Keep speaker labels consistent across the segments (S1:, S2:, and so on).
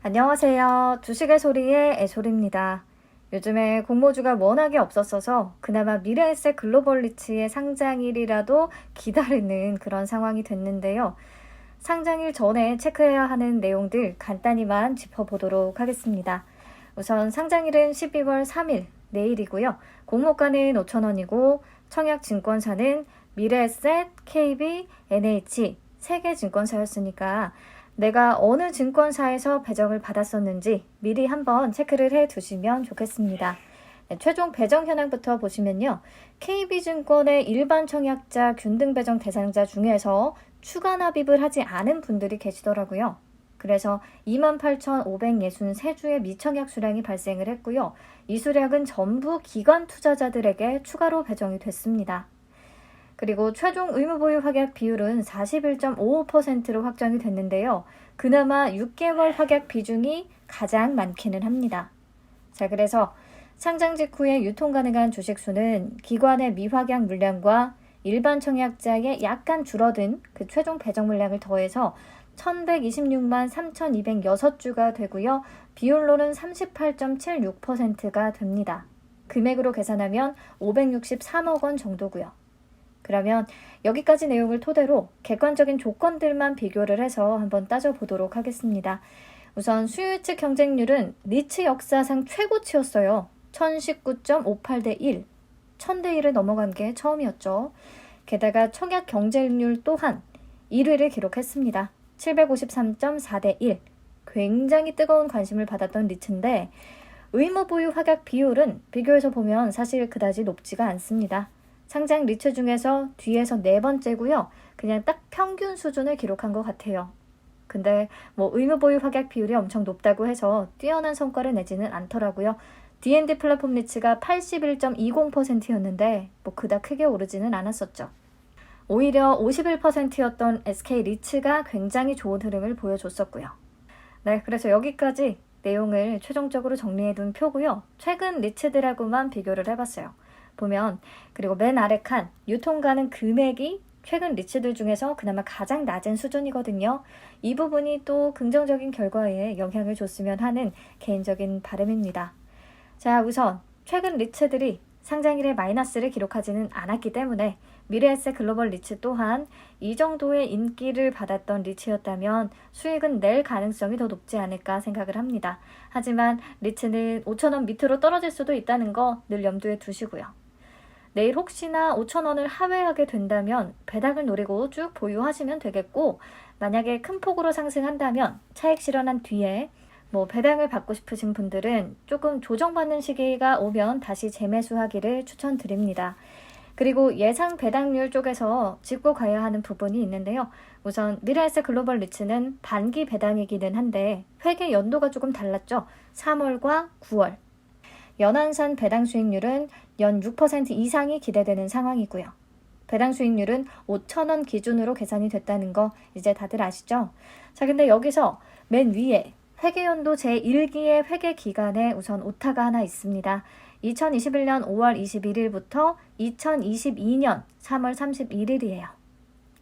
S1: 안녕하세요. 주식의 소리의 애솔입니다. 요즘에 공모주가 워낙에 없었어서 그나마 미래에셋 글로벌리츠의 상장일이라도 기다리는 그런 상황이 됐는데요. 상장일 전에 체크해야 하는 내용들 간단히만 짚어보도록 하겠습니다. 우선 상장일은 12월 3일 내일이고요. 공모가는 5,000원이고 청약증권사는 미래에셋, KB, NH 3개 증권사였으니까 내가 어느 증권사에서 배정을 받았었는지 미리 한번 체크를 해 두시면 좋겠습니다. 네, 최종 배정 현황부터 보시면요. KB증권의 일반 청약자 균등 배정 대상자 중에서 추가 납입을 하지 않은 분들이 계시더라고요. 그래서 28,563주의 미청약 수량이 발생을 했고요. 이 수량은 전부 기관 투자자들에게 추가로 배정이 됐습니다. 그리고 최종 의무보유 확약 비율은 41.55%로 확정이 됐는데요. 그나마 6개월 확약 비중이 가장 많기는 합니다. 자, 그래서 상장 직후에 유통 가능한 주식 수는 기관의 미확약 물량과 일반 청약자의 약간 줄어든 그 최종 배정 물량을 더해서 1126만 3206주가 되고요. 비율로는 38.76%가 됩니다. 금액으로 계산하면 563억 원 정도고요. 그러면 여기까지 내용을 토대로 객관적인 조건들만 비교를 해서 한번 따져보도록 하겠습니다. 우선 수요일치 경쟁률은 리츠 역사상 최고치였어요. 1019.58대 1, 1000대 1을 넘어간 게 처음이었죠. 게다가 청약 경쟁률 또한 1위를 기록했습니다. 753.4대 1, 굉장히 뜨거운 관심을 받았던 리츠인데 의무 보유 확약 비율은 비교해서 보면 사실 그다지 높지가 않습니다. 상장 리츠 중에서 뒤에서 네 번째고요. 그냥 딱 평균 수준을 기록한 것 같아요. 근데 의무 보유 확약 비율이 엄청 높다고 해서 뛰어난 성과를 내지는 않더라고요. D&D 플랫폼 리츠가 81.20%였는데 그닥 크게 오르지는 않았었죠. 오히려 51%였던 SK 리츠가 굉장히 좋은 흐름을 보여줬었고요. 네, 그래서 여기까지 내용을 최종적으로 정리해둔 표고요. 최근 리츠들하고만 비교를 해봤어요. 보면 그리고 맨 아래 칸 유통 가능 금액이 최근 리츠들 중에서 그나마 가장 낮은 수준이거든요. 이 부분이 또 긍정적인 결과에 영향을 줬으면 하는 개인적인 바람입니다. 자, 우선 최근 리츠들이 상장일에 마이너스를 기록하지는 않았기 때문에 미래에셋 글로벌 리츠 또한 이 정도의 인기를 받았던 리츠였다면 수익은 낼 가능성이 더 높지 않을까 생각을 합니다. 하지만 리츠는 5,000원 밑으로 떨어질 수도 있다는 거 늘 염두에 두시고요. 내일 혹시나 5,000원을 하회하게 된다면 배당을 노리고 쭉 보유하시면 되겠고, 만약에 큰 폭으로 상승한다면 차익 실현한 뒤에 배당을 받고 싶으신 분들은 조금 조정받는 시기가 오면 다시 재매수하기를 추천드립니다. 그리고 예상 배당률 쪽에서 짚고 가야 하는 부분이 있는데요. 우선 미래에셋 글로벌 리츠는 반기 배당이기는 한데 회계 연도가 조금 달랐죠. 3월과 9월. 연한산 배당 수익률은 연 6% 이상이 기대되는 상황이고요. 배당 수익률은 5,000원 기준으로 계산이 됐다는 거 이제 다들 아시죠? 자, 근데 여기서 맨 위에 회계연도 제1기의 회계기간에 우선 오타가 하나 있습니다. 2021년 5월 21일부터 2022년 3월 31일이에요.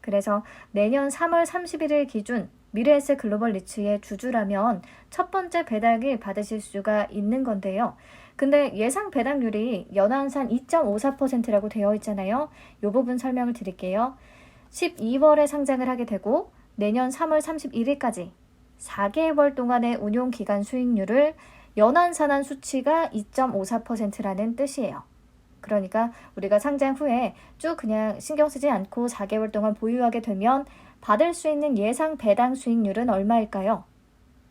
S1: 그래서 내년 3월 31일 기준 미래에셋 글로벌 리츠의 주주라면 첫 번째 배당을 받으실 수가 있는 건데요. 근데 예상 배당률이 연한산 2.54%라고 되어 있잖아요. 이 부분 설명을 드릴게요. 12월에 상장을 하게 되고 내년 3월 31일까지 4개월 동안의 운용기간 수익률을 연한산한 수치가 2.54%라는 뜻이에요. 그러니까 우리가 상장 후에 쭉 그냥 신경 쓰지 않고 4개월 동안 보유하게 되면 받을 수 있는 예상 배당 수익률은 얼마일까요?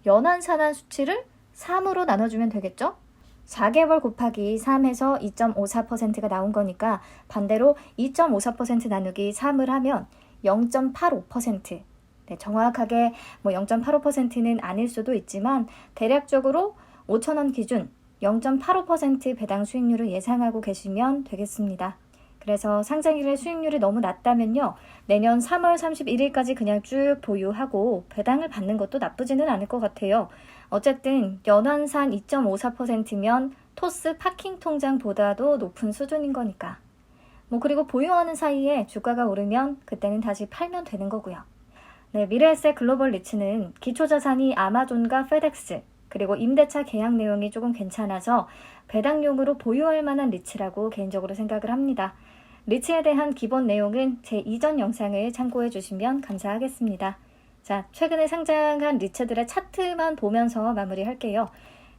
S1: 연한산한 수치를 3으로 나눠주면 되겠죠? 4개월 곱하기 3해서 2.54%가 나온 거니까 반대로 2.54% 나누기 3을 하면 0.85%. 네, 정확하게 0.85%는 아닐 수도 있지만 대략적으로 5,000원 기준 0.85% 배당 수익률을 예상하고 계시면 되겠습니다. 그래서 상장일의 수익률이 너무 낮다면요. 내년 3월 31일까지 그냥 쭉 보유하고 배당을 받는 것도 나쁘지는 않을 것 같아요. 어쨌든 연한산 2.54%면 토스 파킹 통장보다도 높은 수준인 거니까. 그리고 보유하는 사이에 주가가 오르면 그때는 다시 팔면 되는 거고요. 네, 미래에셋 글로벌 리츠는 기초자산이 아마존과 페덱스, 그리고 임대차 계약 내용이 조금 괜찮아서 배당용으로 보유할 만한 리츠라고 개인적으로 생각을 합니다. 리츠에 대한 기본 내용은 제 이전 영상을 참고해 주시면 감사하겠습니다. 자, 최근에 상장한 리츠들의 차트만 보면서 마무리할게요.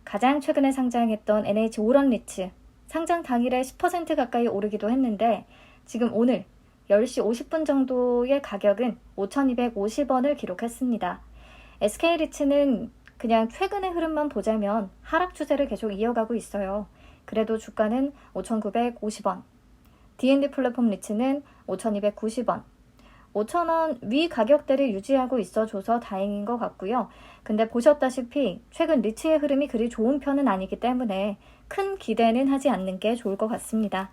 S1: 가장 최근에 상장했던 NH 오런 리츠, 상장 당일에 10% 가까이 오르기도 했는데 지금 오늘 10시 50분 정도의 가격은 5,250원을 기록했습니다. SK리츠는 그냥 최근의 흐름만 보자면 하락 추세를 계속 이어가고 있어요. 그래도 주가는 5,950원, D&D 플랫폼 리츠는 5,290원, 5,000원 위 가격대를 유지하고 있어줘서 다행인 것 같고요. 근데 보셨다시피 최근 리츠의 흐름이 그리 좋은 편은 아니기 때문에 큰 기대는 하지 않는 게 좋을 것 같습니다.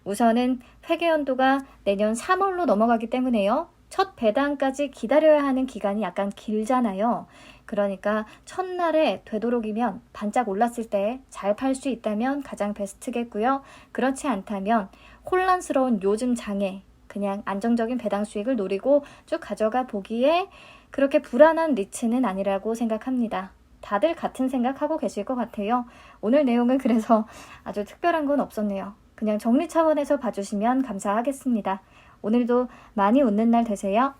S1: 우선은 회계연도가 내년 3월로 넘어가기 때문에요. 첫 배당까지 기다려야 하는 기간이 약간 길잖아요. 그러니까 첫날에 되도록이면 반짝 올랐을 때 잘 팔 수 있다면 가장 베스트겠고요. 그렇지 않다면 혼란스러운 요즘 장에 그냥 안정적인 배당 수익을 노리고 쭉 가져가 보기에 그렇게 불안한 리츠는 아니라고 생각합니다. 다들 같은 생각하고 계실 것 같아요. 오늘 내용은 그래서 아주 특별한 건 없었네요. 그냥 정리 차원에서 봐주시면 감사하겠습니다. 오늘도 많이 웃는 날 되세요.